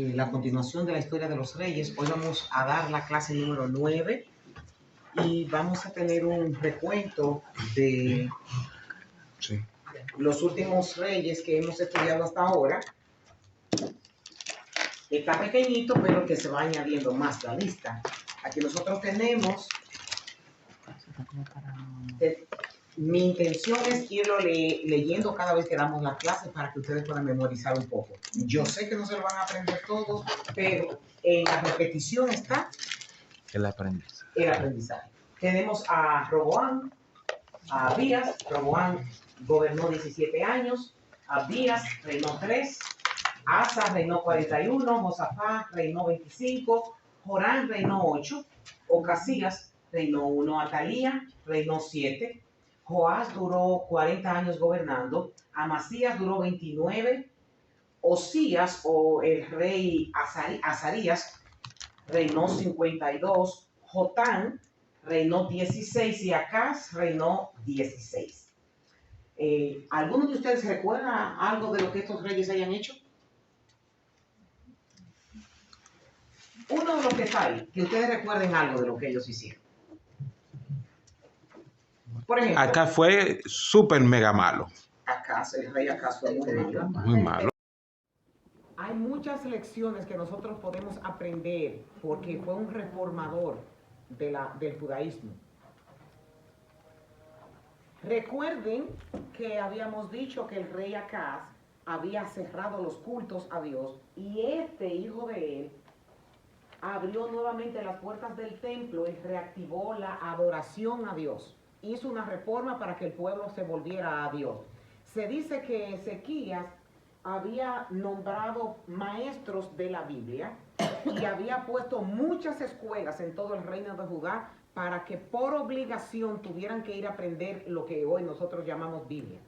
la continuación de la historia de los reyes. Hoy vamos a dar la clase número 9 y vamos a tener un recuento de los últimos reyes que hemos estudiado hasta ahora. Está pequeñito, pero que se va añadiendo más a la lista. Aquí nosotros tenemos... mi intención es irlo leyendo cada vez que damos la clase para que ustedes puedan memorizar un poco. Yo sé que no se lo van a aprender todos, pero en la repetición está el aprendizaje. El aprendizaje. Tenemos a Roboam, a Abías. Roboam gobernó 17 años. Abías reinó 3. Asa reinó 41. Josafat reinó 25. Joram reinó 8. Ocasías reinó 1. Atalía reinó 7. Joás duró 40 años gobernando. Amasías duró 29. Osías, o el rey Azarías, reinó 52. Jotán reinó 16 y Acaz reinó 16. ¿Alguno de ustedes recuerda algo de lo que estos reyes hayan hecho? Uno de los que está ahí, que ustedes recuerden algo de lo que ellos hicieron. Por ejemplo, Acá fue súper mega malo. Acaz, el rey Acaz fue muy malo. Muy malo. Hay muchas lecciones que nosotros podemos aprender porque fue un reformador del judaísmo. Recuerden que habíamos dicho que el rey Acaz había cerrado los cultos a Dios y este hijo de él abrió nuevamente las puertas del templo y reactivó la adoración a Dios. Hizo una reforma para que el pueblo se volviera a Dios. Se dice que Ezequías había nombrado maestros de la Biblia y había puesto muchas escuelas en todo el reino de Judá para que por obligación tuvieran que ir a aprender lo que hoy nosotros llamamos Biblia.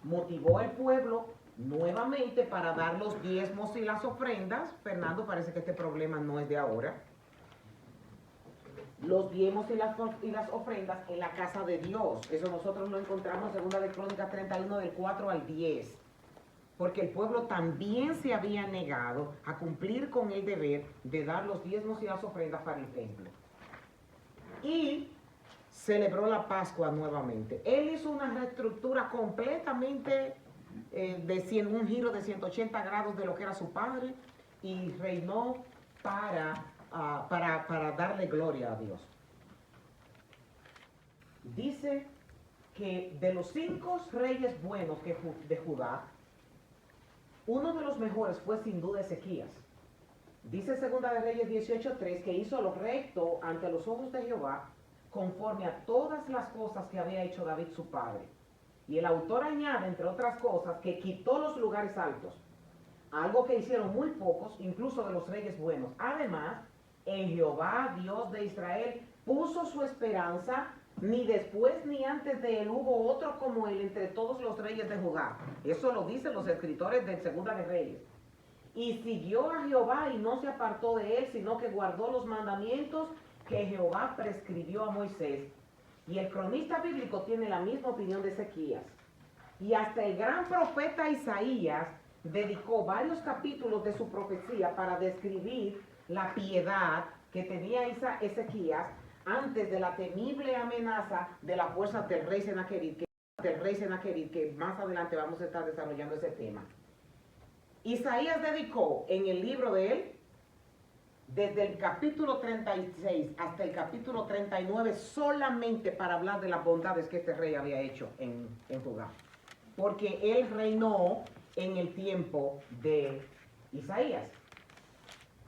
Motivó al pueblo nuevamente para dar los diezmos y las ofrendas. Fernando, parece que este problema no es de ahora. Los diezmos y las ofrendas en la casa de Dios. Eso nosotros lo encontramos en 2 de Crónicas 31 del 4 al 10. Porque el pueblo también se había negado a cumplir con el deber de dar los diezmos y las ofrendas para el templo. Y celebró la Pascua nuevamente. Él hizo una reestructura completamente un giro de 180 grados de lo que era su padre y reinó para darle gloria a Dios. Dice que de los 5 reyes buenos de Judá, uno de los mejores fue sin duda Ezequías. Dice 2 de Reyes 18:3 que hizo lo recto ante los ojos de Jehová conforme a todas las cosas que había hecho David su padre. Y el autor añade, entre otras cosas, que quitó los lugares altos, algo que hicieron muy pocos, incluso de los reyes buenos. Además, en Jehová, Dios de Israel, puso su esperanza, ni después ni antes de él hubo otro como él entre todos los reyes de Judá. Eso lo dicen los escritores del 2 de Reyes. Y siguió a Jehová y no se apartó de él, sino que guardó los mandamientos que Jehová prescribió a Moisés. Y el cronista bíblico tiene la misma opinión de Ezequías. Y hasta el gran profeta Isaías dedicó varios capítulos de su profecía para describir la piedad que tenía Ezequías antes de la temible amenaza de la fuerza del rey Senaquerib, que más adelante vamos a estar desarrollando ese tema. Isaías dedicó en el libro de él, desde el capítulo 36 hasta el capítulo 39, solamente para hablar de las bondades que este rey había hecho en Judá. Porque él reinó en el tiempo de Isaías.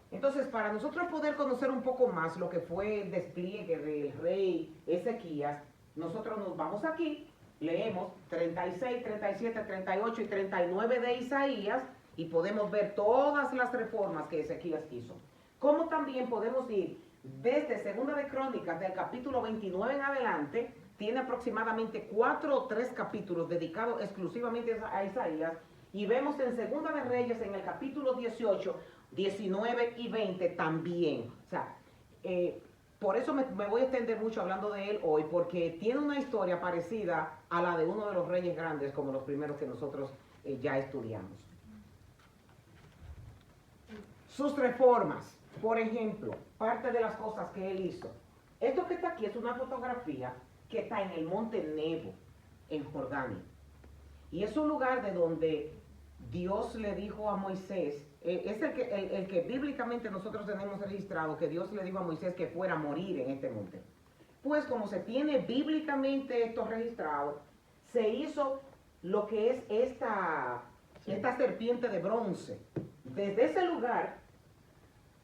Entonces, para nosotros poder conocer un poco más lo que fue el despliegue del rey Ezequías, nosotros nos vamos aquí, leemos 36, 37, 38 y 39 de Isaías y podemos ver todas las reformas que Ezequías hizo. Como también podemos ir desde 2 de Crónicas, del capítulo 29 en adelante, tiene aproximadamente 4 o 3 capítulos dedicados exclusivamente a Isaías, y vemos en 2 de Reyes, en el capítulo 18, 19 y 20 también. O sea, por eso me voy a extender mucho hablando de él hoy, porque tiene una historia parecida a la de uno de los reyes grandes, como los primeros que nosotros ya estudiamos. Sus reformas, por ejemplo, parte de las cosas que él hizo. Esto que está aquí es una fotografía que está en el monte Nebo, en Jordania. Y es un lugar de donde Dios le dijo a Moisés, es el que bíblicamente nosotros tenemos registrado, que Dios le dijo a Moisés que fuera a morir en este monte. Pues como se tiene bíblicamente esto registrado, se hizo lo que es esta serpiente de bronce. Desde ese lugar,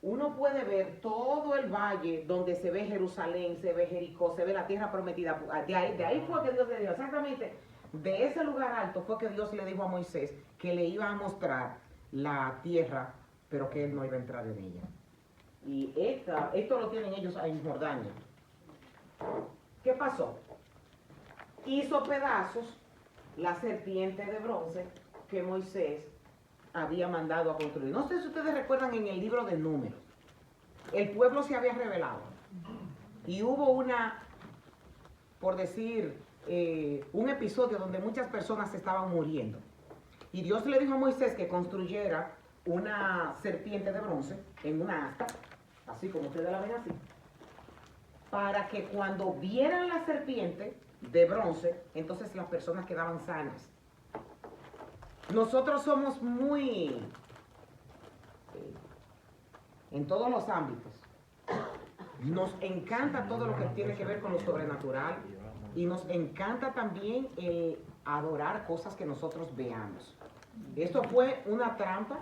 uno puede ver todo el valle donde se ve Jerusalén, se ve Jericó, se ve la tierra prometida. De ahí fue que Dios le dijo, exactamente, de ese lugar alto fue que Dios le dijo a Moisés que le iba a mostrar la tierra, pero que él no iba a entrar en ella. Y esto lo tienen ellos en Jordania. ¿Qué pasó? Hizo pedazos la serpiente de bronce que Moisés había mandado a construir. No sé si ustedes recuerdan en el libro de Números. El pueblo se había rebelado. Y hubo por decir, un episodio donde muchas personas estaban muriendo. Y Dios le dijo a Moisés que construyera una serpiente de bronce en una asta, así como ustedes la ven así, para que cuando vieran la serpiente de bronce, entonces las personas quedaban sanas. Nosotros somos muy, en todos los ámbitos, nos encanta todo lo que tiene que ver con lo sobrenatural y nos encanta también el adorar cosas que nosotros veamos. Esto fue una trampa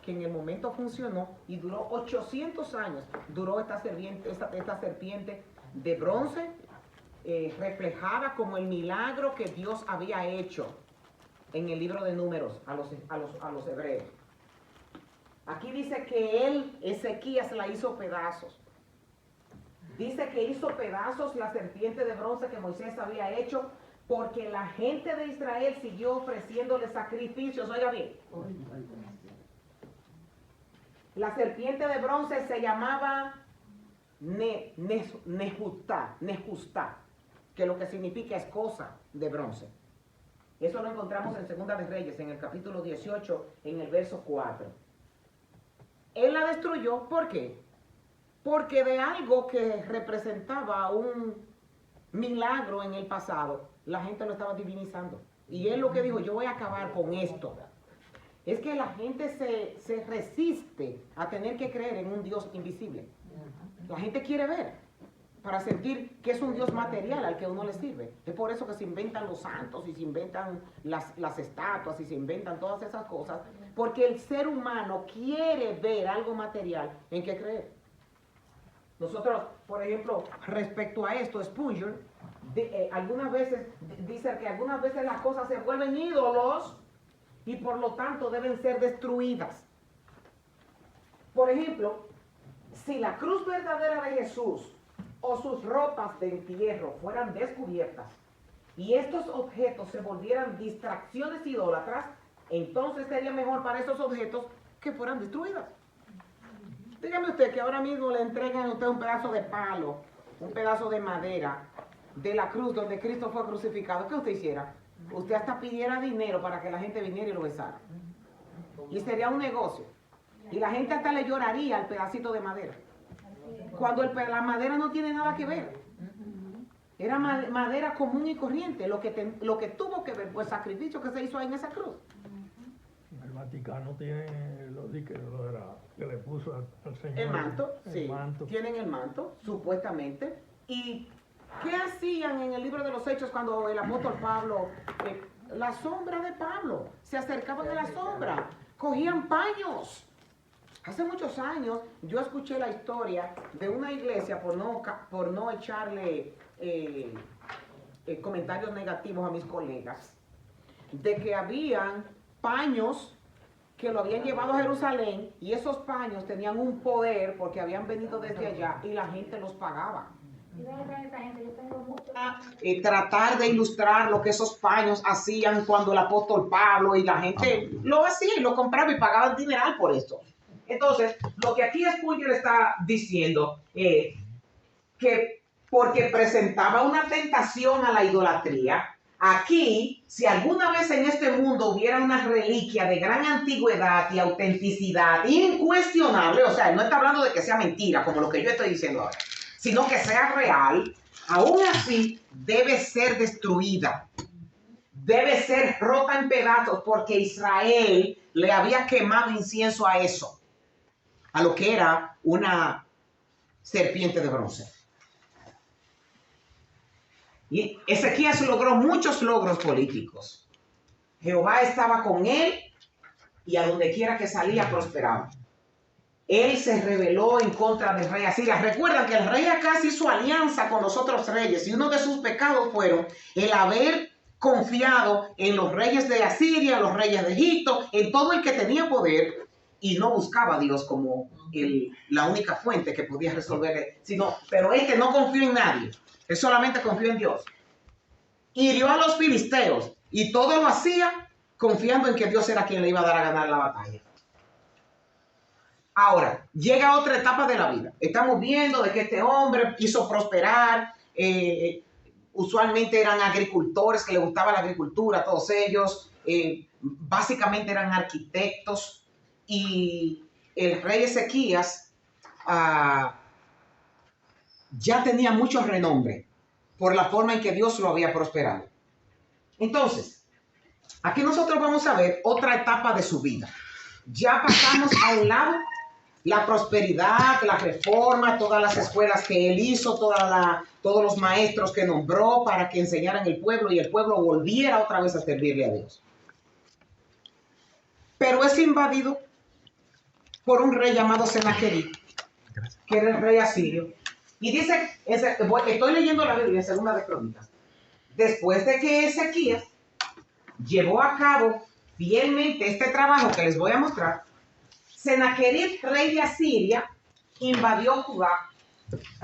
que en el momento funcionó y duró 800 años. Duró esta serpiente de bronce, reflejada como el milagro que Dios había hecho en el libro de Números a los hebreos. Aquí dice que Ezequías la hizo pedazos. Dice que hizo pedazos la serpiente de bronce que Moisés había hecho porque la gente de Israel siguió ofreciéndole sacrificios. Oiga bien. La serpiente de bronce se llamaba Nehustá, que lo que significa es cosa de bronce. Eso lo encontramos en Segunda de Reyes, en el capítulo 18, en el verso 4. Él la destruyó, ¿por qué? Porque de algo que representaba un milagro en el pasado, la gente lo estaba divinizando. Y él lo que dijo, yo voy a acabar con esto. Es que la gente se resiste a tener que creer en un Dios invisible. La gente quiere ver para sentir que es un Dios material al que uno le sirve. Es por eso que se inventan los santos y se inventan las estatuas y se inventan todas esas cosas, porque el ser humano quiere ver algo material en que creer. Nosotros, por ejemplo, respecto a esto, Spurgeon algunas veces dice que algunas veces las cosas se vuelven ídolos y por lo tanto deben ser destruidas. Por ejemplo, si la cruz verdadera de Jesús o sus ropas de entierro fueran descubiertas y estos objetos se volvieran distracciones idólatras, entonces sería mejor para esos objetos que fueran destruidas. Dígame usted que ahora mismo le entregan a usted un pedazo de palo, un pedazo de madera de la cruz donde Cristo fue crucificado. ¿Qué usted hiciera? Usted hasta pidiera dinero para que la gente viniera y lo besara. Y sería un negocio. Y la gente hasta le lloraría al pedacito de madera. Cuando la madera no tiene nada que ver. Era madera común y corriente. Lo que tuvo que ver fue el sacrificio que se hizo en esa cruz. El Vaticano tiene los diques que le puso al Señor. El manto, sí. Tienen el manto, supuestamente. ¿Y qué hacían en el libro de los Hechos cuando el apóstol Pablo, la sombra de Pablo, se acercaban a la sombra, cogían paños? Hace muchos años yo escuché la historia de una iglesia, por no echarle comentarios negativos a mis colegas, de que habían paños que lo habían llevado a Jerusalén y esos paños tenían un poder porque habían venido desde allá y la gente los pagaba. Tratar de ilustrar lo que esos paños hacían cuando el apóstol Pablo y la gente lo hacía y lo compraba y pagaban dineral por eso. Entonces, lo que aquí Spurgeon está diciendo es que porque presentaba una tentación a la idolatría, Aquí, si alguna vez en este mundo hubiera una reliquia de gran antigüedad y autenticidad incuestionable, o sea, no está hablando de que sea mentira, como lo que yo estoy diciendo ahora, sino que sea real, aún así debe ser destruida, debe ser rota en pedazos, porque Israel le había quemado incienso a eso, a lo que era una serpiente de bronce. Y Ezequías logró muchos logros políticos. Jehová estaba con él y a donde quiera que salía prosperaba. Él se rebeló en contra del rey Asiria. Recuerdan que el rey Acaz hizo alianza con los otros reyes y uno de sus pecados fueron el haber confiado en los reyes de Asiria, los reyes de Egipto, en todo el que tenía poder y no buscaba a Dios como la única fuente que podía resolver, pero este no confió en nadie. Él solamente confió en Dios. Hirió a los filisteos y todo lo hacía confiando en que Dios era quien le iba a dar a ganar la batalla. Ahora, llega otra etapa de la vida. Estamos viendo de que este hombre hizo prosperar. Usualmente eran agricultores que les gustaba la agricultura, todos ellos. Básicamente eran arquitectos. Y el rey Ezequías ya tenía mucho renombre por la forma en que Dios lo había prosperado. Entonces, aquí nosotros vamos a ver otra etapa de su vida. Ya pasamos a un lado la prosperidad, la reforma, todas las escuelas que él hizo, todos los maestros que nombró para que enseñaran el pueblo y el pueblo volviera otra vez a servirle a Dios. Pero es invadido por un rey llamado Senaquerib, que era el rey asirio. Y dice, estoy leyendo la Biblia en 2 de Crónicas. Después de que Ezequías llevó a cabo fielmente este trabajo que les voy a mostrar, Senaquerib, rey de Asiria, invadió Judá,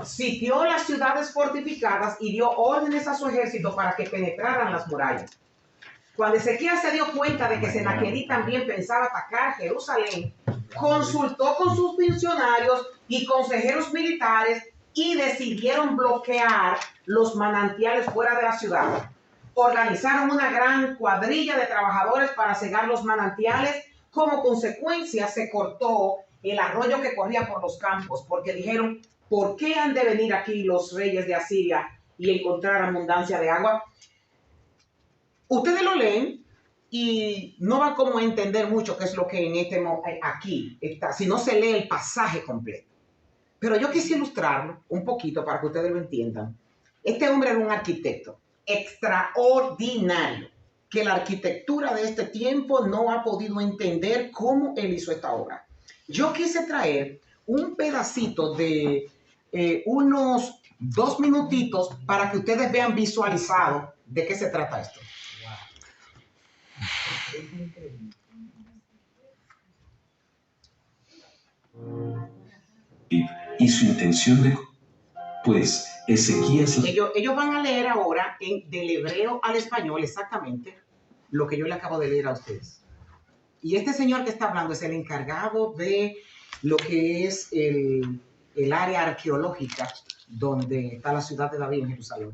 sitió las ciudades fortificadas y dio órdenes a su ejército para que penetraran las murallas. Cuando Ezequías se dio cuenta de que Senaquerib también pensaba atacar Jerusalén, consultó con sus funcionarios y consejeros militares y decidieron bloquear los manantiales fuera de la ciudad. Organizaron una gran cuadrilla de trabajadores para cegar los manantiales. Como consecuencia, se cortó el arroyo que corría por los campos, porque dijeron, ¿por qué han de venir aquí los reyes de Asiria y encontrar abundancia de agua? Ustedes lo leen y no va como a entender mucho qué es lo que aquí está, si no se lee el pasaje completo. Pero yo quise ilustrarlo un poquito para que ustedes lo entiendan. Este hombre era un arquitecto extraordinario, que la arquitectura de este tiempo no ha podido entender cómo él hizo esta obra. Yo quise traer un pedacito de unos 2 minutitos para que ustedes vean visualizado de qué se trata esto. Y su intención de... Pues Ezequías... Ellos van a leer ahora del hebreo al español exactamente lo que yo le acabo de leer a ustedes. Y este señor que está hablando es el encargado de lo que es el área arqueológica donde está la ciudad de David en Jerusalén.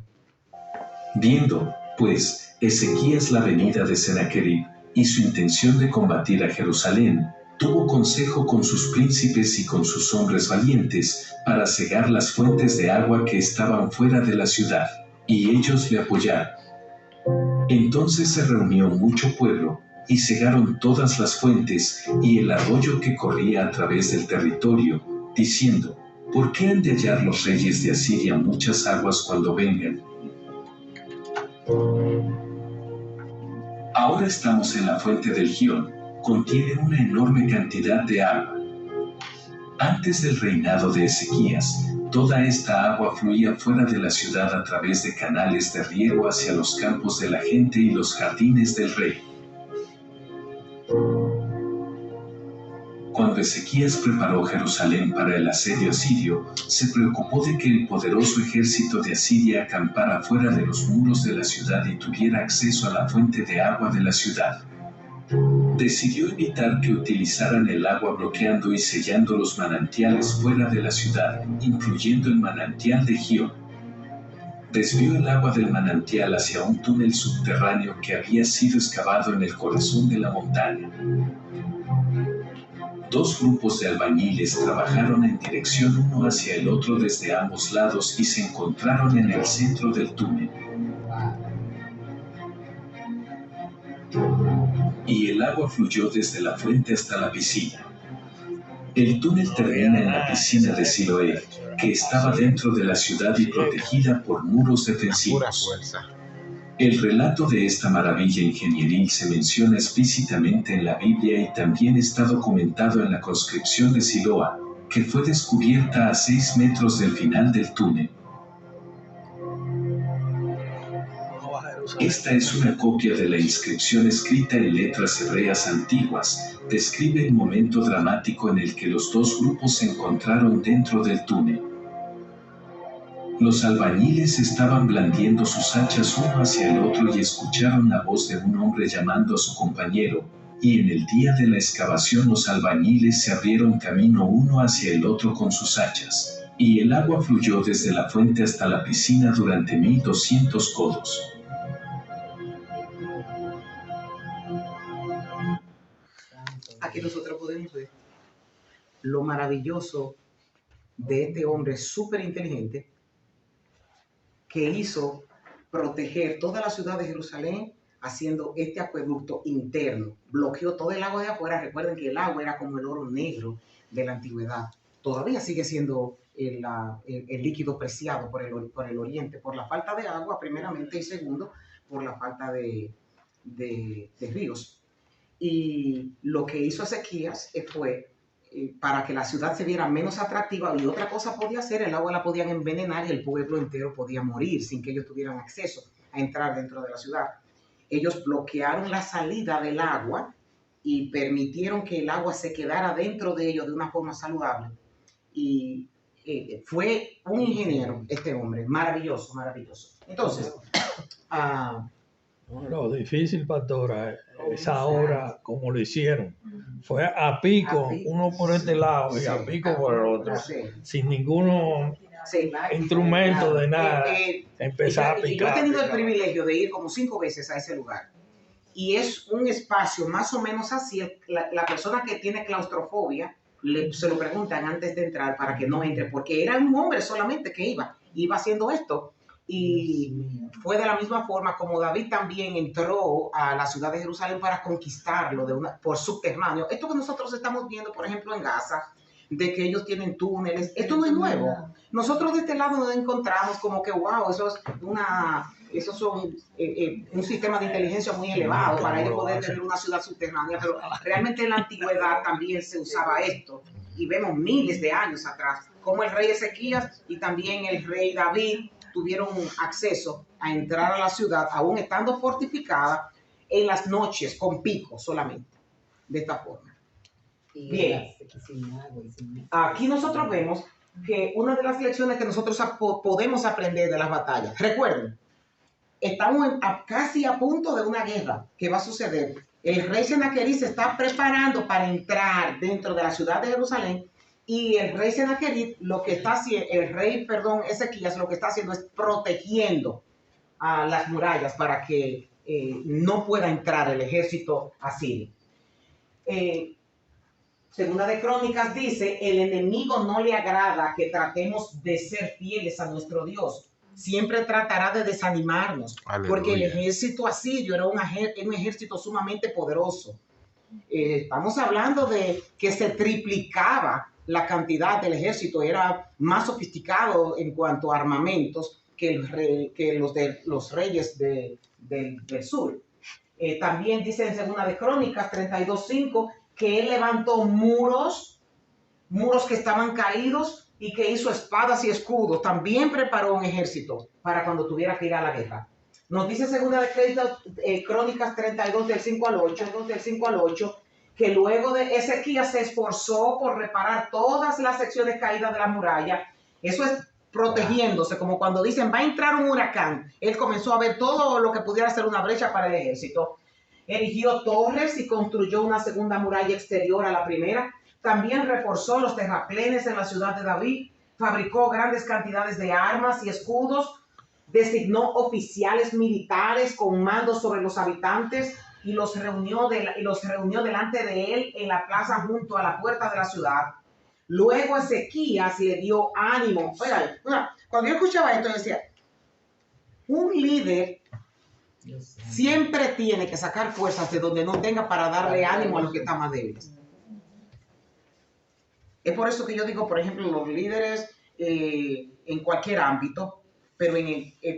Viendo, pues, Ezequías la venida de Senaquerib y su intención de combatir a Jerusalén, tuvo consejo con sus príncipes y con sus hombres valientes para cegar las fuentes de agua que estaban fuera de la ciudad, y ellos le apoyaron. Entonces se reunió mucho pueblo, y cegaron todas las fuentes y el arroyo que corría a través del territorio, diciendo, ¿por qué han de hallar los reyes de Asiria muchas aguas cuando vengan? Ahora estamos en la fuente del Gihón, contiene una enorme cantidad de agua. Antes del reinado de Ezequías, toda esta agua fluía fuera de la ciudad a través de canales de riego hacia los campos de la gente y los jardines del rey. Cuando Ezequías preparó Jerusalén para el asedio asirio, se preocupó de que el poderoso ejército de Asiria acampara fuera de los muros de la ciudad y tuviera acceso a la fuente de agua de la ciudad. Decidió evitar que utilizaran el agua bloqueando y sellando los manantiales fuera de la ciudad, incluyendo el manantial de Gihón. desvió el agua del manantial hacia un túnel subterráneo que había sido excavado en el corazón de la montaña. 2 grupos de albañiles trabajaron en dirección uno hacia el otro desde ambos lados y se encontraron en el centro del túnel. Y el agua fluyó desde la fuente hasta la piscina. El túnel termina en la piscina de Siloé, que estaba dentro de la ciudad y protegida por muros Pura defensivos. fuerza. El relato de esta maravilla ingenieril se menciona explícitamente en la Biblia y también está documentado en la conscripción de Siloa, que fue descubierta a 6 metros del final del túnel. Esta es una copia de la inscripción escrita en letras hebreas antiguas. Describe el momento dramático en el que los 2 grupos se encontraron dentro del túnel. Los albañiles estaban blandiendo sus hachas uno hacia el otro y escucharon la voz de un hombre llamando a su compañero, y en el día de la excavación los albañiles se abrieron camino uno hacia el otro con sus hachas, y el agua fluyó desde la fuente hasta la piscina durante 1200 codos. Aquí nosotros podemos ver lo maravilloso de este hombre súper inteligente que hizo proteger toda la ciudad de Jerusalén haciendo este acueducto interno. Bloqueó todo el agua de afuera. Recuerden que el agua era como el oro negro de la antigüedad. Todavía sigue siendo el líquido preciado por el oriente, por la falta de agua primeramente y segundo, por la falta de ríos. Y lo que hizo Ezequías fue para que la ciudad se viera menos atractiva, y otra cosa podía hacer, el agua la podían envenenar y el pueblo entero podía morir sin que ellos tuvieran acceso a entrar dentro de la ciudad. Ellos bloquearon la salida del agua y permitieron que el agua se quedara dentro de ellos de una forma saludable. Y fue un ingeniero este hombre, maravilloso, maravilloso. Entonces, lo difícil, pastora, esa obra, como lo hicieron, fue a pico, uno por este lado y a pico por el otro, sin ningún instrumento de nada, empezar a picar. Yo he tenido el privilegio de ir como 5 veces a ese lugar, y es un espacio más o menos así. La persona que tiene claustrofobia, se lo preguntan antes de entrar para que no entre, porque era un hombre solamente que iba haciendo esto. Y fue de la misma forma como David también entró a la ciudad de Jerusalén para conquistarlo por subterráneo. Esto que nosotros estamos viendo, por ejemplo, en Gaza, de que ellos tienen túneles, esto no es nuevo. Nosotros de este lado nos encontramos como que, wow, eso es un sistema de inteligencia muy elevado para ellos poder tener una ciudad subterránea, pero realmente en la antigüedad también se usaba esto. Y vemos miles de años atrás, como el rey Ezequías y también el rey David tuvieron acceso a entrar a la ciudad, aún estando fortificada, en las noches, con pico solamente, de esta forma. Bien, aquí nosotros vemos que una de las lecciones que nosotros podemos aprender de las batallas, recuerden, estamos casi a punto de una guerra que va a suceder. El rey Senaquerib se está preparando para entrar dentro de la ciudad de Jerusalén. Y el rey Senaquerib, Ezequías, lo que está haciendo es protegiendo a las murallas para que no pueda entrar el ejército asirio. Segunda de Crónicas dice, el enemigo no le agrada que tratemos de ser fieles a nuestro Dios. Siempre tratará de desanimarnos. Aleluya. Porque el ejército asirio era un ejército sumamente poderoso. Estamos hablando de que se triplicaba la cantidad del ejército, era más sofisticado en cuanto a armamentos que los reyes del sur. También dice en Segunda de Crónicas 32:5 que él levantó muros que estaban caídos y que hizo espadas y escudos. También preparó un ejército para cuando tuviera que ir a la guerra. Nos dice Segunda de Crónicas 32 del 5 al 8, que luego de Ezequías se esforzó por reparar todas las secciones caídas de la muralla. Eso es protegiéndose, como cuando dicen va a entrar un huracán. Él comenzó a ver todo lo que pudiera ser una brecha para el ejército. Erigió torres y construyó una segunda muralla exterior a la primera. También reforzó los terraplenes en la ciudad de David. Fabricó grandes cantidades de armas y escudos. designó oficiales militares con mando sobre los habitantes y los reunió delante de él en la plaza junto a la puerta de la ciudad. Luego Ezequías le dio ánimo. Oiga, cuando yo escuchaba esto, yo decía, un líder siempre tiene que sacar fuerzas de donde no tenga para darle ánimo a los que están más débiles. Es por eso que yo digo, por ejemplo, los líderes en cualquier ámbito, pero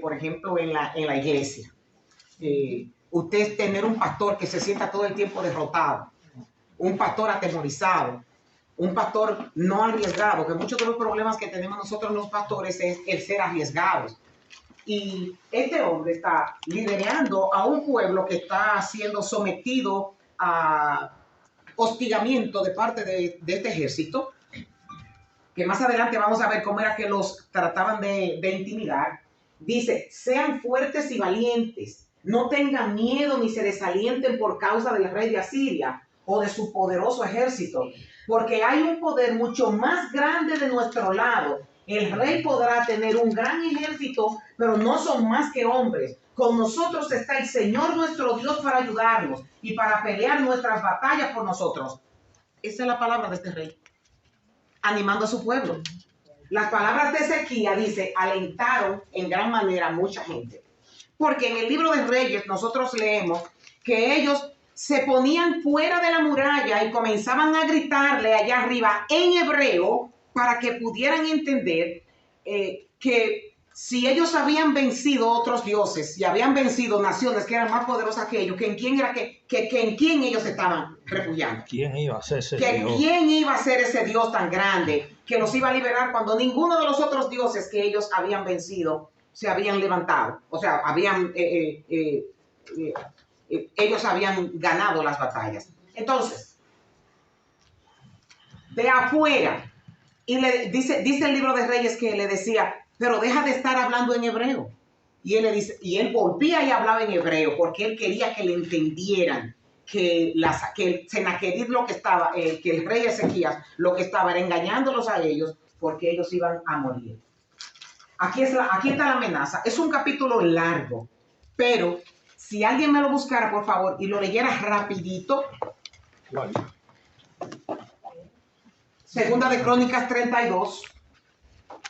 por ejemplo en la iglesia. Usted tener un pastor que se sienta todo el tiempo derrotado, un pastor atemorizado, un pastor no arriesgado, que muchos de los problemas que tenemos nosotros los pastores es el ser arriesgados. Y este hombre está liderando a un pueblo que está siendo sometido a hostigamiento de parte de este ejército, que más adelante vamos a ver cómo era que los trataban de intimidar. Dice, sean fuertes y valientes, no tengan miedo ni se desalienten por causa del rey de Asiria o de su poderoso ejército, porque hay un poder mucho más grande de nuestro lado. El rey podrá tener un gran ejército, pero no son más que hombres. Con nosotros está el Señor nuestro Dios para ayudarnos y para pelear nuestras batallas por nosotros. Esa es la palabra de este rey, animando a su pueblo. Las palabras de Ezequías, dice, alentaron en gran manera a mucha gente. Porque en el libro de Reyes nosotros leemos que ellos se ponían fuera de la muralla y comenzaban a gritarle allá arriba en hebreo para que pudieran entender que si ellos habían vencido otros dioses y habían vencido naciones que eran más poderosas que ellos, que en quién era que en quién ellos estaban refugiando. ¿Quién iba a ser ese Dios? ¿Quién iba a ser ese Dios tan grande que los iba a liberar cuando ninguno de los otros dioses que ellos habían vencido se habían levantado? O sea, ellos habían ganado las batallas. Entonces, de afuera, y le dice el libro de Reyes que le decía, pero deja de estar hablando en hebreo. Y él le dice, y él volvía y hablaba en hebreo porque él quería que le entendieran que el Senaquerib que el rey Ezequías lo que estaba era engañándolos a ellos porque ellos iban a morir. Aquí está la amenaza. Es un capítulo largo, pero si alguien me lo buscara, por favor, y lo leyera rapidito. Bueno. Segunda de Crónicas 32,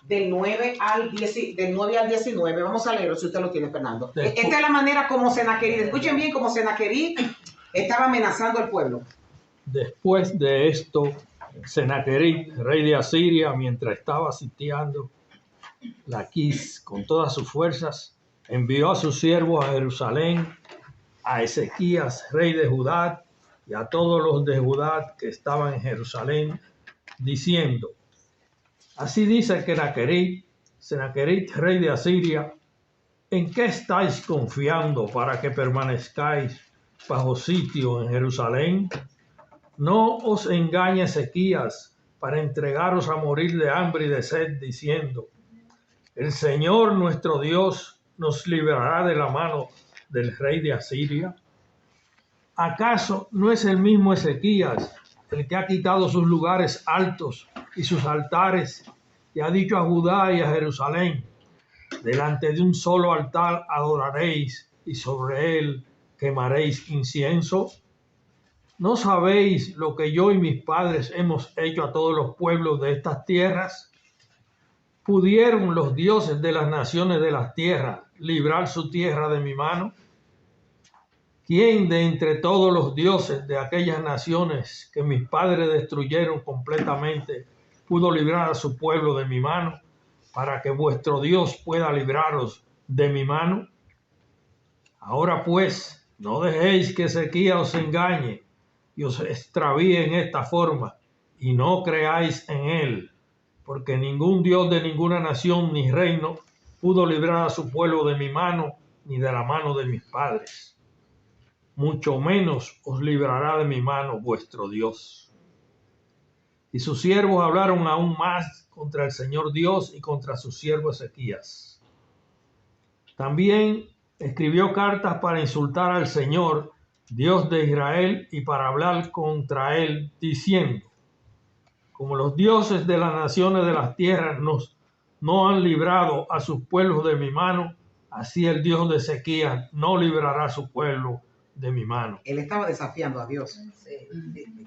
del 9 al 19. Vamos a leerlo si usted lo tiene, Fernando. Esta es la manera como Senaquerib, escuchen bien, como Senaquerib estaba amenazando al pueblo. Después de esto, Senaquerib, rey de Asiria, mientras estaba sitiando Laquis con todas sus fuerzas, envió a sus siervos a Jerusalén, a Ezequías, rey de Judá, y a todos los de Judá que estaban en Jerusalén, diciendo, así dice Senaquerib, rey de Asiria, ¿en qué estáis confiando para que permanezcáis bajo sitio en Jerusalén? No os engañe Ezequías para entregaros a morir de hambre y de sed, diciendo, el Señor nuestro Dios nos librará de la mano del rey de Asiria. ¿Acaso no es el mismo Ezequías el que ha quitado sus lugares altos y sus altares y ha dicho a Judá y a Jerusalén, delante de un solo altar adoraréis y sobre él quemaréis incienso? ¿No sabéis lo que yo y mis padres hemos hecho a todos los pueblos de estas tierras? ¿Pudieron los dioses de las naciones de las tierras librar su tierra de mi mano? ¿Quién de entre todos los dioses de aquellas naciones que mis padres destruyeron completamente pudo librar a su pueblo de mi mano, para que vuestro Dios pueda libraros de mi mano? Ahora pues, no dejéis que Ezequías os engañe y os extravíe en esta forma, y no creáis en él, porque ningún Dios de ninguna nación ni reino pudo librar a su pueblo de mi mano, ni de la mano de mis padres. Mucho menos os librará de mi mano vuestro Dios. Y sus siervos hablaron aún más contra el Señor Dios y contra su siervo Ezequías. También escribió cartas para insultar al Señor, Dios de Israel, y para hablar contra él, diciendo, como los dioses de las naciones de las tierras no han librado a sus pueblos de mi mano, así el Dios de Ezequías no librará a su pueblo de mi mano. Él estaba desafiando a Dios.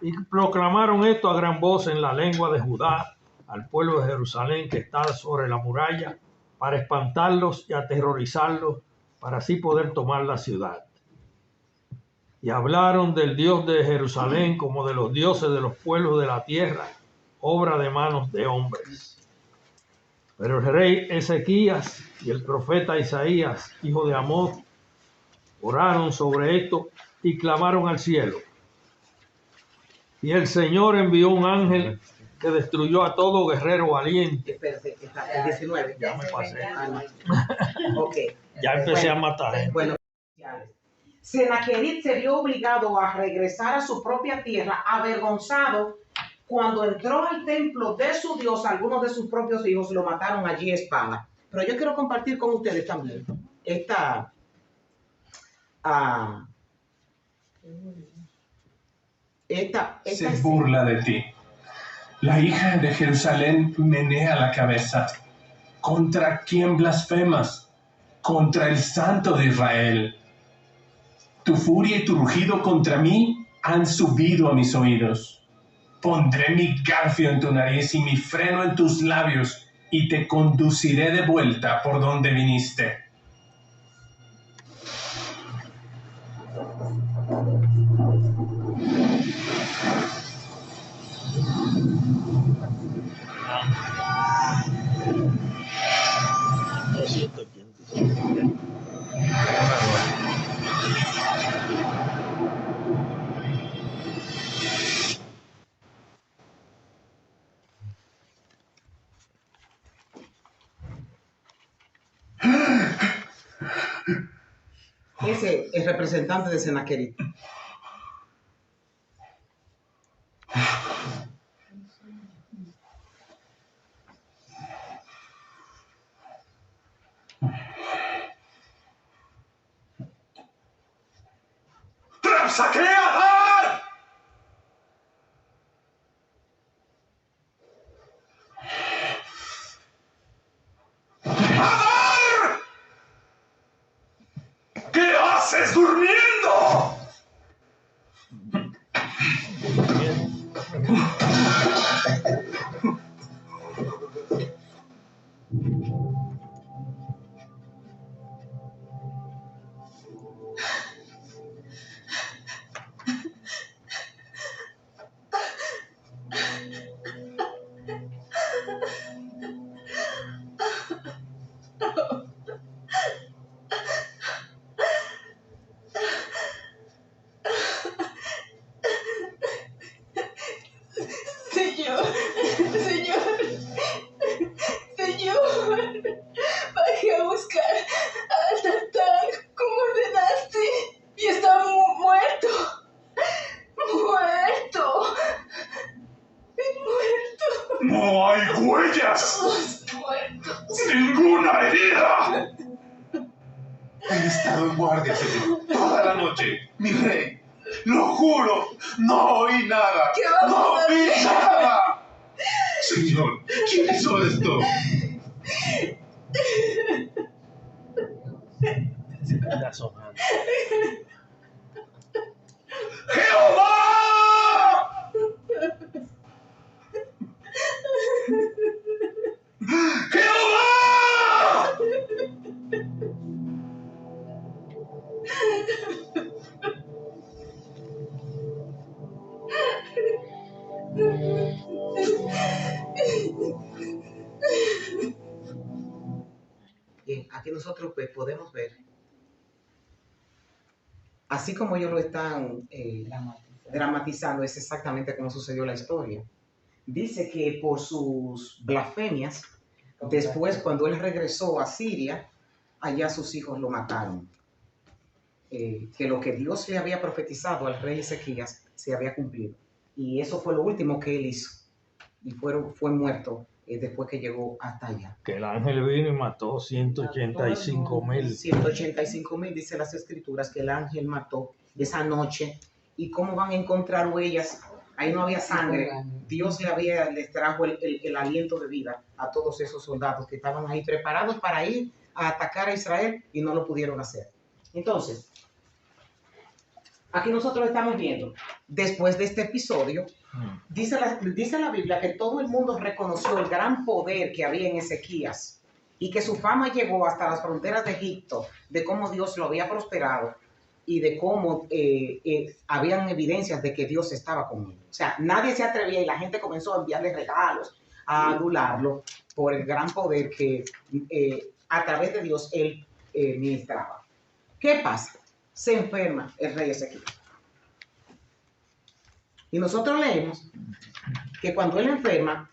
Y proclamaron esto a gran voz en la lengua de Judá al pueblo de Jerusalén que está sobre la muralla, para espantarlos y aterrorizarlos, para así poder tomar la ciudad. Y hablaron del Dios de Jerusalén como de los dioses de los pueblos de la tierra, obra de manos de hombres. Pero el rey Ezequías y el profeta Isaías, hijo de Amós, oraron sobre esto y clamaron al cielo. Y el Señor envió un ángel que destruyó a todo guerrero valiente. Espérate, el 19. Ya me pasé. Ok. Ya empecé a matar gente. Bueno, Senaquerib se vio obligado a regresar a su propia tierra, avergonzado. Cuando entró al templo de su Dios, algunos de sus propios hijos lo mataron allí a espada. Pero yo quiero compartir con ustedes también Se burla de ti. La hija de Jerusalén menea la cabeza. ¿Contra quién blasfemas? Contra el Santo de Israel. Tu furia y tu rugido contra mí han subido a mis oídos. Pondré mi garfio en tu nariz y mi freno en tus labios, y te conduciré de vuelta por donde viniste. Ese es el representante de Senaquerib. ¡Rabsaqueador! ¡Adar! ¿Qué haces durmiendo? Bajé a buscar a Natán como ordenaste y está muerto. ¡No hay huellas! Muerto. ¡Ninguna herida! He estado en guardia, señor, toda la noche. Mi rey, lo juro, no oí nada. ¿Qué vamos ¡No a vi hacer? nada! Señor, ¿quién hizo esto? Está sonando. ¡Jehová! ¡Jehová! Bien, aquí nosotros pues podemos ver, así como ellos lo están dramatizando, es exactamente como sucedió la historia. Dice que por sus blasfemias, después cuando él regresó a Siria, allá sus hijos lo mataron. Que lo que Dios le había profetizado al rey Ezequías se había cumplido. Y eso fue lo último que él hizo. Y fue muerto después que llegó hasta allá. Que el ángel vino y mató 185,000. 185,000 dice las escrituras que el ángel mató esa noche. ¿Y cómo van a encontrar huellas? Ahí no había sangre. Dios les trajo el aliento de vida a todos esos soldados que estaban ahí preparados para ir a atacar a Israel y no lo pudieron hacer. Entonces, aquí nosotros estamos viendo, después de este episodio, dice la Biblia que todo el mundo reconoció el gran poder que había en Ezequías y que su fama llegó hasta las fronteras de Egipto, de cómo Dios lo había prosperado y de cómo habían evidencias de que Dios estaba con él. O sea, nadie se atrevía y la gente comenzó a enviarle regalos, a adularlo por el gran poder que a través de Dios él ministraba. ¿Qué pasa? Se enferma el rey Ezequías. Y nosotros leemos que cuando él enferma,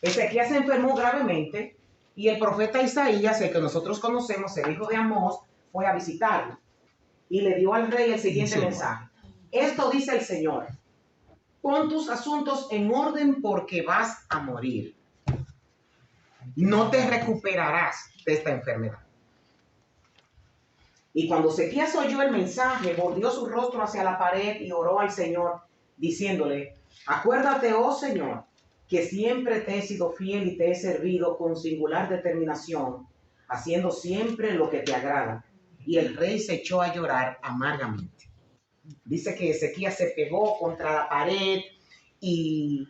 Ezequías se enfermó gravemente y el profeta Isaías, el que nosotros conocemos, el hijo de Amós, fue a visitarlo y le dio al rey el siguiente mensaje. Esto dice el Señor: pon tus asuntos en orden porque vas a morir. No te recuperarás de esta enfermedad. Y cuando Ezequías oyó el mensaje, volvió su rostro hacia la pared y oró al Señor, diciéndole: acuérdate, oh Señor, que siempre te he sido fiel y te he servido con singular determinación, haciendo siempre lo que te agrada. Y el rey se echó a llorar amargamente. Dice que Ezequías se pegó contra la pared y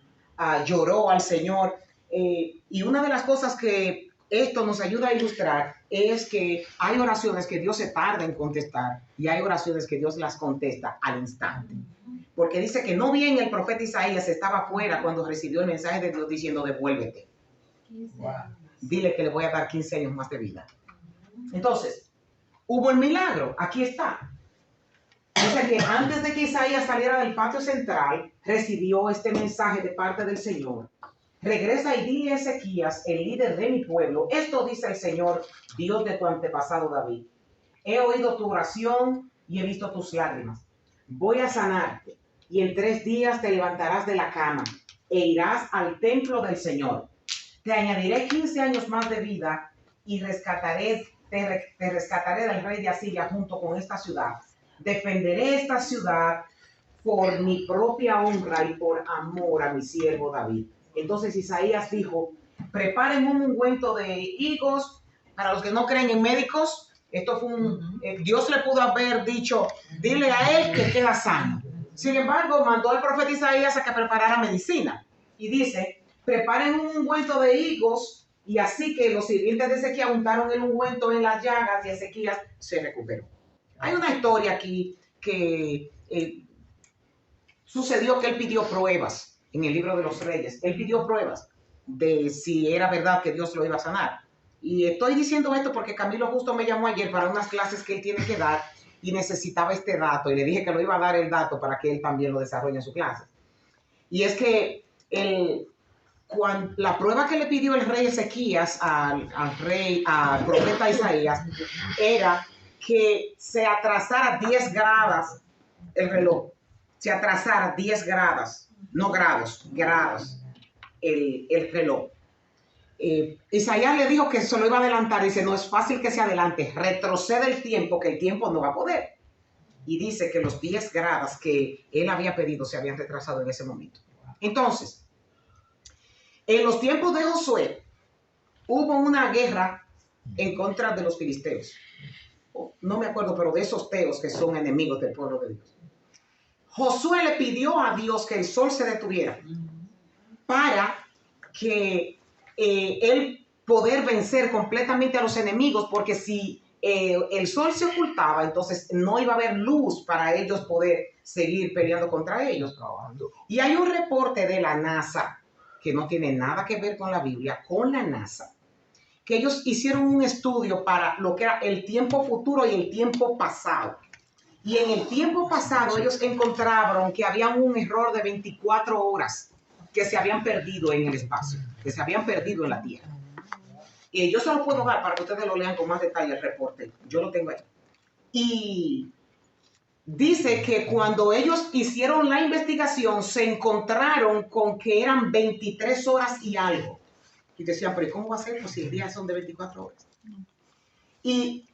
lloró al Señor. Y una de las cosas que esto nos ayuda a ilustrar es que hay oraciones que Dios se tarda en contestar y hay oraciones que Dios las contesta al instante. Porque dice que no bien el profeta Isaías estaba afuera cuando recibió el mensaje de Dios diciendo: devuélvete. Dile que le voy a dar 15 años más de vida. Entonces, hubo el milagro. Aquí está. Dice que antes de que Isaías saliera del patio central, recibió este mensaje de parte del Señor: regresa y dile a Ezequías, el líder de mi pueblo, esto dice el Señor, Dios de tu antepasado David: he oído tu oración y he visto tus lágrimas. Voy a sanarte y en 3 días te levantarás de la cama e irás al templo del Señor. Te añadiré 15 años más de vida y te rescataré del rey de Asiria junto con esta ciudad. Defenderé esta ciudad por mi propia honra y por amor a mi siervo David. Entonces Isaías dijo: preparen un ungüento de higos. Para los que no creen en médicos, esto fue Dios le pudo haber dicho: dile a él que queda sano. Sin embargo, mandó al profeta Isaías a que preparara medicina. Y dice: preparen un ungüento de higos. Y así que los sirvientes de Ezequías untaron el ungüento en las llagas y Ezequías se recuperó. Hay una historia aquí que sucedió que él pidió pruebas en el libro de los Reyes. Él pidió pruebas de si era verdad que Dios lo iba a sanar. Y estoy diciendo esto porque Camilo justo me llamó ayer para unas clases que él tiene que dar y necesitaba este dato. Y le dije que lo iba a dar el dato para que él también lo desarrolle en su clase. Y es que la prueba que le pidió el rey Ezequías al profeta Isaías era que se atrasara 10 grados el reloj. Se atrasara 10 grados, no grados, el reloj. Isaías le dijo que se lo iba a adelantar. Dice: no es fácil que se adelante, retrocede el tiempo, que el tiempo no va a poder. Y dice que los 10 grados que él había pedido se habían retrasado en ese momento. Entonces, en los tiempos de Josué, hubo una guerra en contra de los filisteos. No me acuerdo, pero de esos teos que son enemigos del pueblo de Dios. Josué le pidió a Dios que el sol se detuviera para que él poder vencer completamente a los enemigos, porque si el sol se ocultaba, entonces no iba a haber luz para ellos poder seguir peleando contra ellos. Y hay un reporte de la NASA, que no tiene nada que ver con la Biblia, con la NASA, que ellos hicieron un estudio para lo que era el tiempo futuro y el tiempo pasado. Y en el tiempo pasado ellos encontraron que había un error de 24 horas que se habían perdido en el espacio, que se habían perdido en la Tierra. Y yo se lo puedo dar para que ustedes lo lean con más detalle el reporte. Yo lo tengo ahí. Y dice que cuando ellos hicieron la investigación se encontraron con que eran 23 horas y algo. Y decían: pero ¿cómo va a ser? Pues si el día son de 24 horas. Y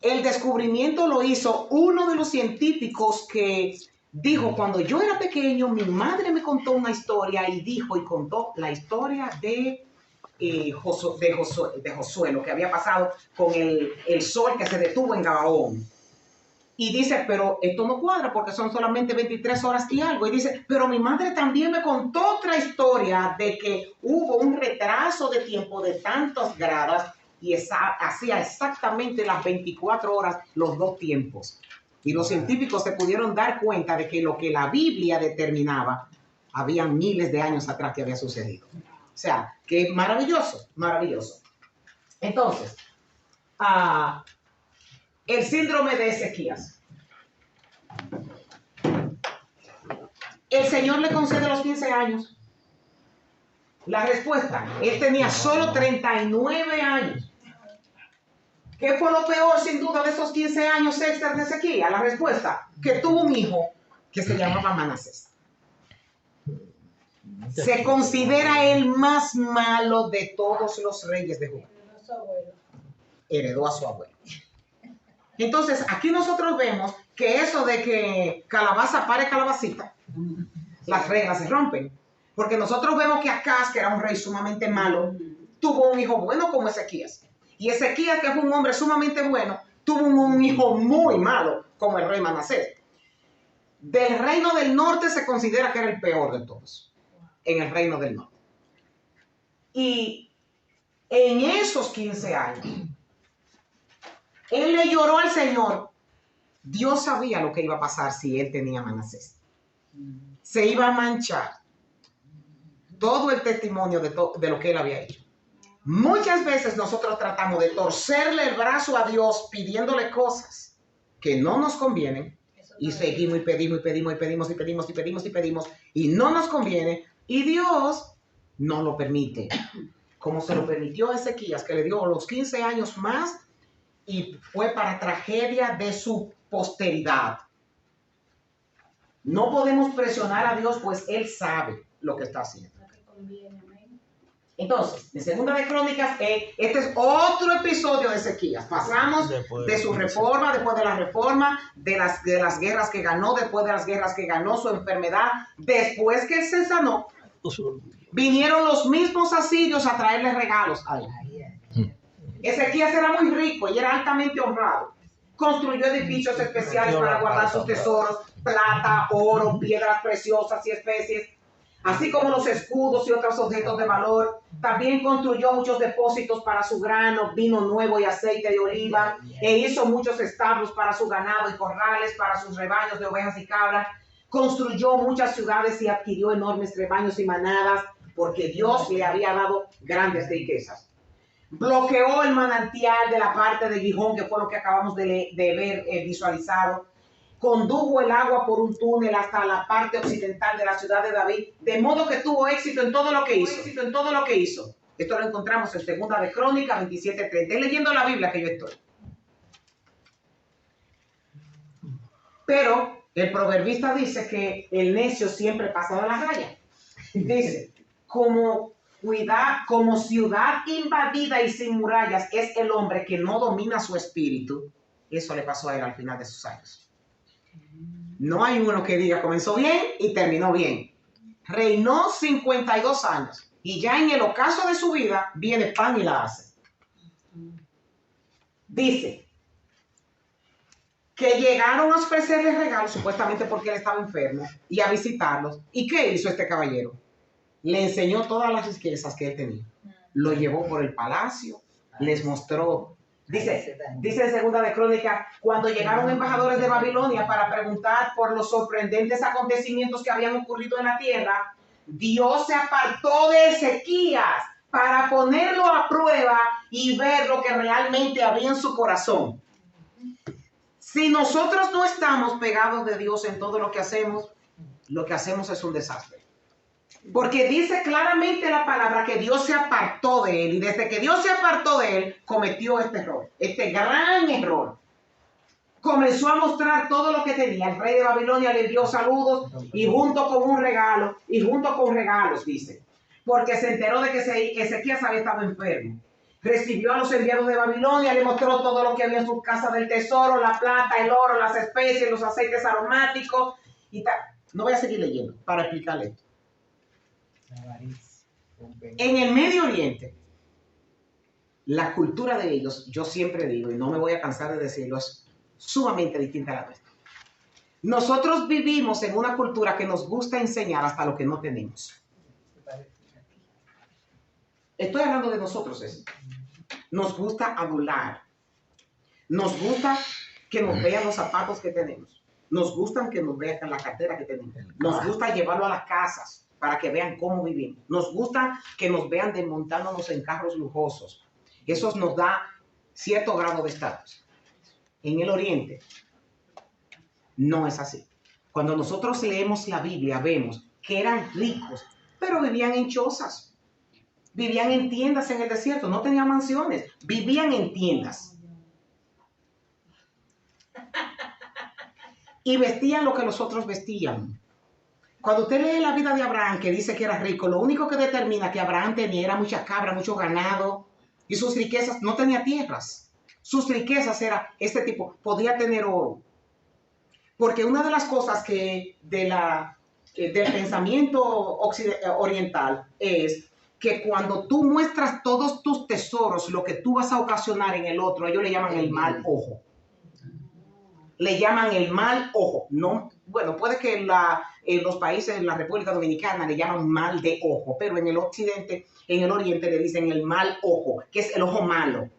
el descubrimiento lo hizo uno de los científicos que dijo: cuando yo era pequeño, mi madre me contó una historia y dijo y contó la historia de Josué, lo que había pasado con el sol que se detuvo en Gabaón. Y dice, pero esto no cuadra porque son solamente 23 horas y algo. Y dice, pero mi madre también me contó otra historia de que hubo un retraso de tiempo de tantas gradas y hacía exactamente las 24 horas los dos tiempos. Y los científicos se pudieron dar cuenta de que lo que la Biblia determinaba, había miles de años atrás que había sucedido. O sea, que maravilloso, maravilloso. Entonces, el síndrome de Ezequías. El Señor le concede los 15 años. La respuesta, él tenía solo 39 años. ¿Qué fue lo peor, sin duda, de esos 15 años extras de Ezequías? La respuesta, que tuvo un hijo que se llamaba Manasés. Se considera el más malo de todos los reyes de Judá. Heredó a su abuelo. Entonces, aquí nosotros vemos que eso de que calabaza pare calabacita, las reglas se rompen. Porque nosotros vemos que Acaz, que era un rey sumamente malo, tuvo un hijo bueno como Ezequías. Y Ezequías, que fue un hombre sumamente bueno, tuvo un hijo muy malo como el rey Manasés. Del reino del norte se considera que era el peor de todos. En el reino del norte. Y en esos 15 años, él le lloró al Señor. Dios sabía lo que iba a pasar si él tenía Manasés. Se iba a manchar todo el testimonio de lo que él había hecho. Muchas veces nosotros tratamos de torcerle el brazo a Dios pidiéndole cosas que no nos convienen y seguimos y pedimos y pedimos y pedimos y pedimos y pedimos y pedimos y no nos conviene y Dios no lo permite. Como se lo permitió a Ezequías, que le dio los 15 años más y fue para tragedia de su posteridad. No podemos presionar a Dios, pues Él sabe lo que está haciendo. Entonces, en Segunda de Crónicas, este es otro episodio de Ezequías. Pasamos de su reforma, después de la reforma, de las guerras que ganó, después de las guerras que ganó, su enfermedad, después que él se sanó, vinieron los mismos asirios a traerle regalos a él. Ezequías era muy rico y era altamente honrado. Construyó edificios especiales para guardar sus tesoros, plata, oro, piedras preciosas y especies, así como los escudos y otros objetos de valor. También construyó muchos depósitos para su grano, vino nuevo y aceite de oliva, e hizo muchos establos para su ganado y corrales para sus rebaños de ovejas y cabras. Construyó muchas ciudades y adquirió enormes rebaños y manadas, porque Dios le había dado grandes riquezas. Bloqueó el manantial de la parte de Gihón, que fue lo que acabamos de ver visualizado. Condujo el agua por un túnel hasta la parte occidental de la ciudad de David, de modo que tuvo éxito en todo lo que hizo. Esto lo encontramos en Segunda de Crónicas 27:30. Estoy leyendo la Biblia que yo estoy. Pero el proverbista dice que el necio siempre pasa de la raya. Dice, como ciudad invadida y sin murallas es el hombre que no domina su espíritu. Eso le pasó a él al final de sus años. No hay uno que diga comenzó bien y terminó bien. Reinó 52 años y ya en el ocaso de su vida viene pan y la hace. Dice que llegaron a ofrecerle regalos supuestamente porque él estaba enfermo y a visitarlos. ¿Y qué hizo este caballero? Le enseñó todas las riquezas que él tenía. Lo llevó por el palacio, les mostró. Dice en Segunda de Crónicas, cuando llegaron embajadores de Babilonia para preguntar por los sorprendentes acontecimientos que habían ocurrido en la tierra, Dios se apartó de Ezequías para ponerlo a prueba y ver lo que realmente había en su corazón. Si nosotros no estamos pegados de Dios en todo lo que hacemos es un desastre. Porque dice claramente la palabra que Dios se apartó de él. Y desde que Dios se apartó de él, cometió este error. Este gran error. Comenzó a mostrar todo lo que tenía. El rey de Babilonia le envió saludos y junto con regalos, dice. Porque se enteró de que Ezequías había estado enfermo. Recibió a los enviados de Babilonia, le mostró todo lo que había en su casa del tesoro, la plata, el oro, las especies, los aceites aromáticos y tal. No voy a seguir leyendo para explicarle esto. En el Medio Oriente, la cultura de ellos, yo siempre digo, y no me voy a cansar de decirlo, es sumamente distinta a la nuestra. Nosotros vivimos en una cultura que nos gusta enseñar hasta lo que no tenemos. Estoy hablando de nosotros, eso. Nos gusta adular. Nos gusta que nos vean los zapatos que tenemos. Nos gusta que nos vean la cartera que tenemos. Nos gusta llevarlo a las casas para que vean cómo vivimos. Nos gusta que nos vean desmontándonos en carros lujosos. Eso nos da cierto grado de estatus. En el Oriente no es así. Cuando nosotros leemos la Biblia, vemos que eran ricos, pero vivían en chozas. Vivían en tiendas en el desierto, no tenían mansiones, vivían en tiendas. Y vestían lo que los otros vestían. Cuando usted lee la vida de Abraham, que dice que era rico, lo único que determina que Abraham tenía era mucha cabra, mucho ganado, y sus riquezas, no tenía tierras. Sus riquezas era este tipo, podía tener oro. Porque una de las cosas que del pensamiento oriental es que cuando tú muestras todos tus tesoros, lo que tú vas a ocasionar en el otro, ellos le llaman el mal ojo. Le llaman el mal ojo. No, bueno, puede que en los países, en la República Dominicana, le llaman mal de ojo, pero en el occidente, en el oriente, le dicen el mal ojo, que es el ojo malo.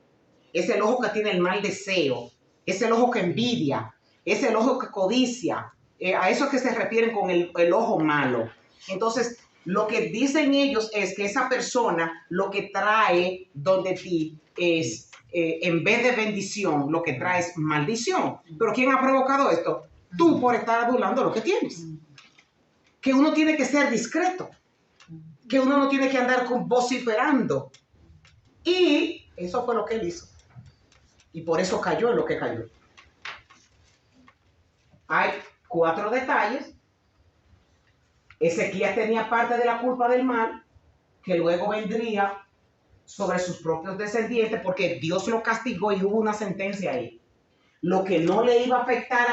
Es el ojo que tiene el mal deseo. Es el ojo que envidia. Es el ojo que codicia. A eso es que se refieren con el ojo malo. Entonces, lo que dicen ellos es que esa persona lo que trae donde ti es, en vez de bendición, lo que trae es maldición. Pero ¿quién ha provocado esto? Tú, por estar adulando lo que tienes. Que uno tiene que ser discreto. Que uno no tiene que andar vociferando. Y eso fue lo que él hizo. Y por eso cayó en lo que cayó. Hay 4 detalles. Ezequías tenía parte de la culpa del mal, que luego vendría sobre sus propios descendientes, porque Dios lo castigó y hubo una sentencia ahí. Lo que no le iba a afectar,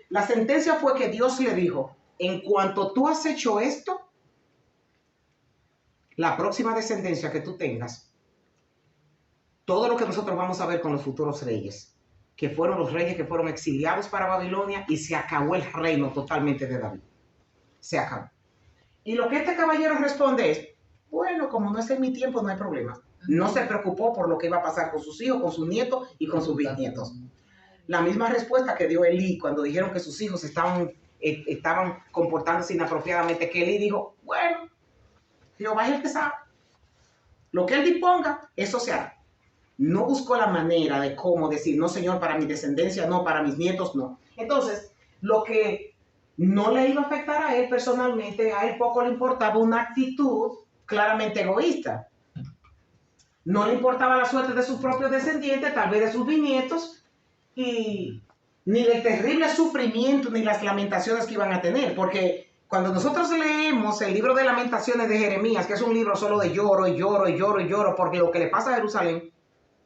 la sentencia fue que Dios le dijo, en cuanto tú has hecho esto, la próxima descendencia que tú tengas, todo lo que nosotros vamos a ver con los futuros reyes, que fueron los reyes que fueron exiliados para Babilonia, y se acabó el reino totalmente de David. Se acabó. Y lo que este caballero responde es, bueno, como no es en mi tiempo, no hay problema. No se preocupó por lo que iba a pasar con sus hijos, con sus nietos y con sus bisnietos. La misma respuesta que dio Elí cuando dijeron que sus hijos estaban comportándose inapropiadamente, que Elí dijo, bueno, Jehová es el que sabe. Lo que él disponga, eso se hará. No buscó la manera de cómo decir, no, Señor, para mi descendencia, no, para mis nietos, no. Entonces, lo que no le iba a afectar a él personalmente, a él poco le importaba una actitud claramente egoísta. No le importaba la suerte de sus propios descendientes, tal vez de sus bisnietos, y ni del terrible sufrimiento ni las lamentaciones que iban a tener, porque cuando nosotros leemos el libro de lamentaciones de Jeremías, que es un libro solo de lloro y lloro y lloro y lloro, porque lo que le pasa a Jerusalén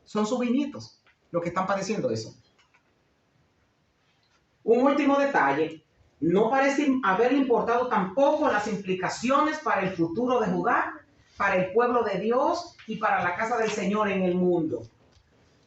son sus bisnietos los que están padeciendo eso. Un último detalle, no parece haberle importado tampoco las implicaciones para el futuro de Judá, para el pueblo de Dios y para la casa del Señor en el mundo.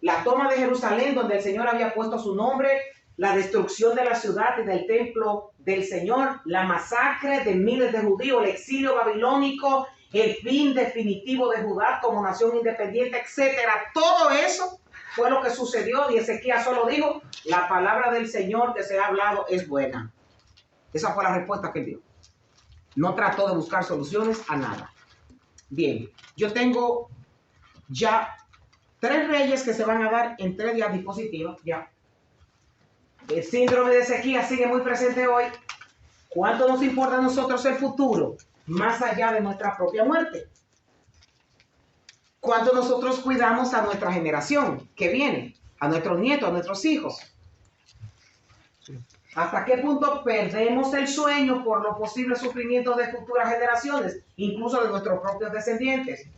La toma de Jerusalén, donde el Señor había puesto su nombre, la destrucción de la ciudad y del templo del Señor, la masacre de miles de judíos, el exilio babilónico, el fin definitivo de Judá como nación independiente, etcétera. Todo eso fue lo que sucedió y Ezequías solo dijo, la palabra del Señor que se ha hablado es buena. Esa fue la respuesta que él dio. No trató de buscar soluciones a nada. Bien, yo tengo ya 3 reyes que se van a dar en 3 diapositivas. Ya. El síndrome de Ezequías sigue muy presente hoy. ¿Cuánto nos importa a nosotros el futuro? Más allá de nuestra propia muerte. ¿Cuánto nosotros cuidamos a nuestra generación que viene? A nuestros nietos, a nuestros hijos. ¿Hasta qué punto perdemos el sueño por los posibles sufrimientos de futuras generaciones, incluso de nuestros propios descendientes?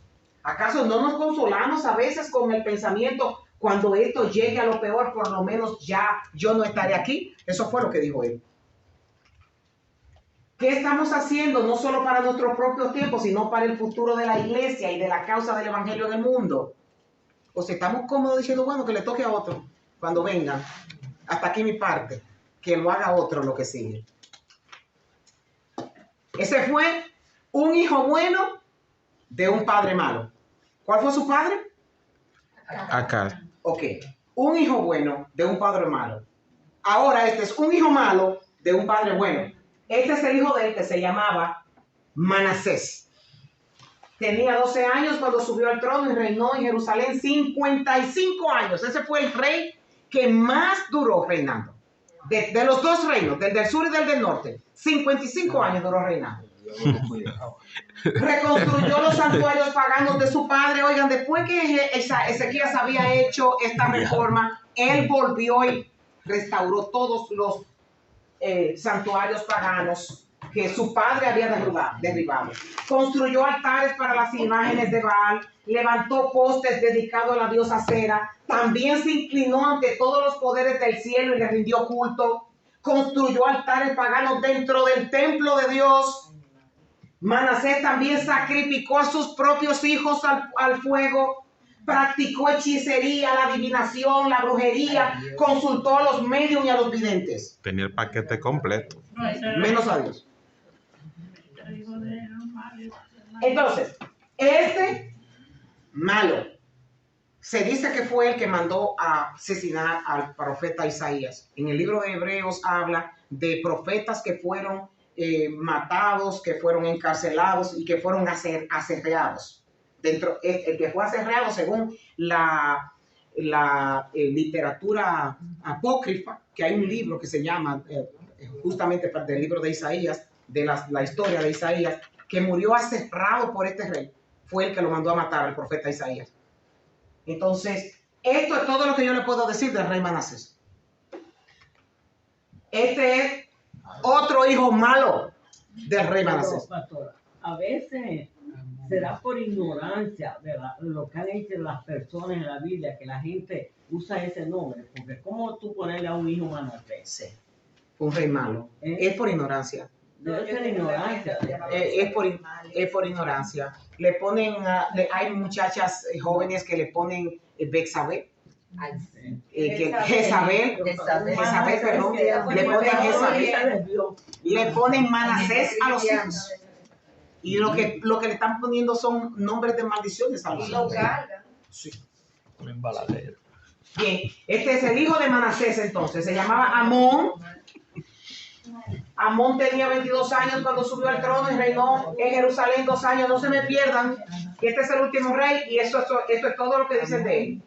¿Acaso no nos consolamos a veces con el pensamiento, cuando esto llegue a lo peor, por lo menos ya yo no estaré aquí? Eso fue lo que dijo él. ¿Qué estamos haciendo no solo para nuestros propios tiempos, sino para el futuro de la iglesia y de la causa del evangelio en el mundo? O si estamos cómodos diciendo, bueno, que le toque a otro cuando vengan. Hasta aquí mi parte. Que lo haga otro lo que sigue. Ese fue un hijo bueno de un padre malo. ¿Cuál fue su padre? Acá. Ok. Un hijo bueno de un padre malo. Ahora este es un hijo malo de un padre bueno. Este es el hijo de él que se llamaba Manasés. Tenía 12 años cuando subió al trono y reinó en Jerusalén 55 años. Ese fue el rey que más duró reinando. De los dos reinos, del sur y del norte. 55 años duró reinando. Reconstruyó los santuarios paganos de su padre. Oigan, después que Ezequías había hecho esta reforma, él volvió y restauró todos los santuarios paganos que su padre había derribado. Construyó altares para las imágenes de Baal, levantó postes dedicados a la diosa Cera, también se inclinó ante todos los poderes del cielo y le rindió culto, construyó altares paganos dentro del templo de Dios. Manasés también sacrificó a sus propios hijos al fuego, practicó hechicería, la adivinación, la brujería, consultó a los medios y a los videntes. Tenía el paquete completo. Menos a Dios. Entonces, este malo se dice que fue el que mandó a asesinar al profeta Isaías. En el libro de Hebreos habla de profetas que fueron matados, que fueron encarcelados y que fueron aserreados. El que fue aserreado según la literatura apócrifa, que hay un libro que se llama justamente del libro de Isaías, de la historia de Isaías, que murió aserrado por este rey, fue el que lo mandó a matar al profeta Isaías. Entonces, esto es todo lo que yo le puedo decir del rey Manasés. Este es otro hijo malo del rey Manasés. Pastora, a veces será por ignorancia de lo que han hecho las personas en la Biblia, que la gente usa ese nombre, porque ¿cómo tú ponerle a un hijo Manasés? Sí, un rey malo. Es por ignorancia. Debe ser ignorancia. Es por ignorancia. Le ponen, hay muchachas jóvenes que le ponen Bexabé. Jezabel, perdón, le ponen Jezabel, le ponen Manasés a los hijos. Y lo que le están poniendo son nombres de maldiciones a los hijos. Sí. Un embaladero. Bien, este es el hijo de Manasés entonces, se llamaba Amón. Amón tenía 22 años cuando subió al trono y reinó en Jerusalén 2 años. No se me pierdan que este es el último rey y esto es todo lo que dicen de él.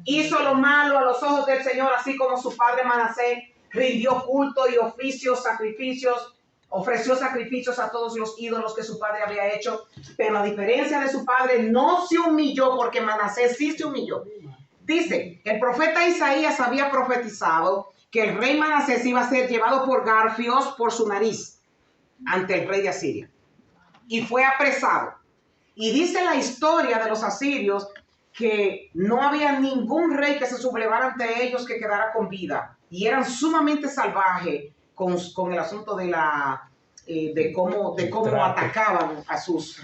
Hizo lo malo a los ojos del Señor, así como su padre Manasés, rindió culto y ofreció sacrificios a todos los ídolos que su padre había hecho, pero a diferencia de su padre no se humilló, porque Manasés sí se humilló. Dice, el profeta Isaías había profetizado que el rey Manasés iba a ser llevado por garfios por su nariz ante el rey de Asiria, y fue apresado. Y dice la historia de los asirios que no había ningún rey que se sublevara ante ellos que quedara con vida, y eran sumamente salvajes con el asunto de cómo atacaban a sus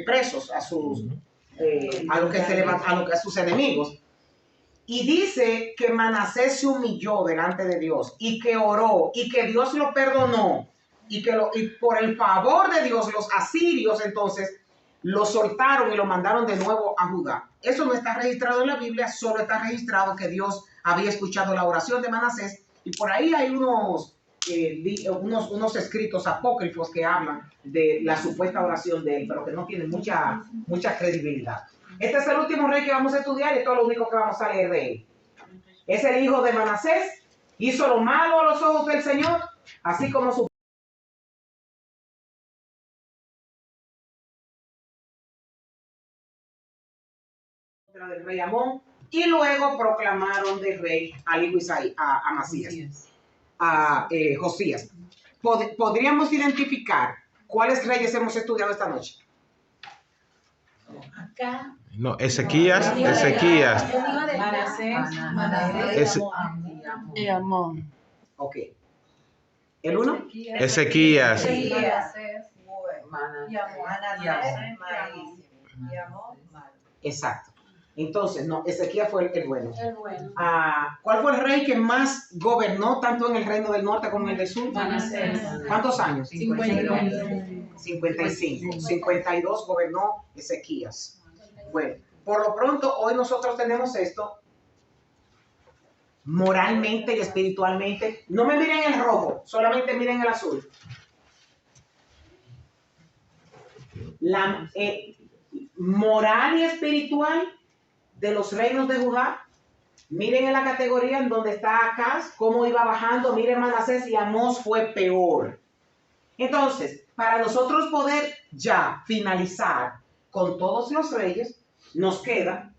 presos, a sus enemigos. Y dice que Manasés se humilló delante de Dios y que oró y que Dios lo perdonó y por el favor de Dios los asirios entonces lo soltaron y lo mandaron de nuevo a Judá. Eso no está registrado en la Biblia, solo está registrado que Dios había escuchado la oración de Manasés, y por ahí hay unos escritos apócrifos que hablan de la supuesta oración de él, pero que no tienen mucha credibilidad. Este es el último rey que vamos a estudiar y esto es lo único que vamos a leer de él. Es el hijo de Manasés, hizo lo malo a los ojos del Señor, así como su del rey Amón, y luego proclamaron de rey al hijo a Amasías, a Josías. ¿Podríamos identificar cuáles reyes hemos estudiado esta noche? Acá. No, Ezequías. Manasés y Amón. Ok. ¿El uno? Ezequías. Exacto. Entonces, no, Ezequías fue el bueno. El bueno. ¿Cuál fue el rey que más gobernó tanto en el reino del norte como en el del sur? Manasés. ¿Cuántos años? 52. 55. 52 gobernó Ezequías. Bueno, por lo pronto, hoy nosotros tenemos esto. Moralmente y espiritualmente. No me miren el rojo, solamente miren el azul. La moral y espiritual de los reinos de Judá. Miren en la categoría en donde está Acaz, cómo iba bajando. Miren Manasés y Amós fue peor. Entonces, para nosotros poder ya finalizar con todos los reyes, nos queda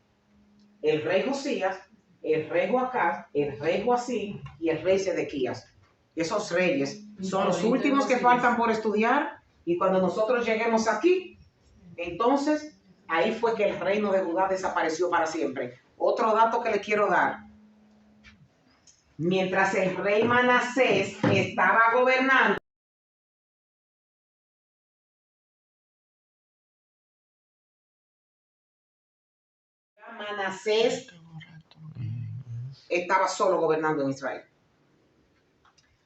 el rey Josías, el rey Joacás, el rey Joacim y el rey Sedequías. Esos reyes son los últimos que faltan por estudiar, y cuando nosotros lleguemos aquí, entonces ahí fue que el reino de Judá desapareció para siempre. Otro dato que le quiero dar: mientras el rey Manasés estaba gobernando, Manasés estaba solo gobernando en Israel.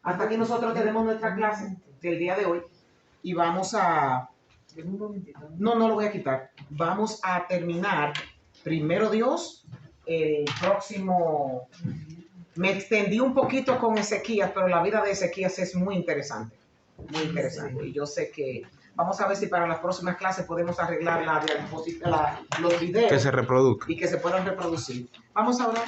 Hasta aquí nosotros tenemos nuestra clase del día de hoy y vamos a... No lo voy a quitar. Vamos a terminar, primero Dios, el próximo... Me extendí un poquito con Ezequías, pero la vida de Ezequías es muy interesante. Muy interesante. Y yo sé que... Vamos a ver si para las próximas clases podemos arreglar los videos. Que se reproduzca. Y que se puedan reproducir. Vamos a hablar.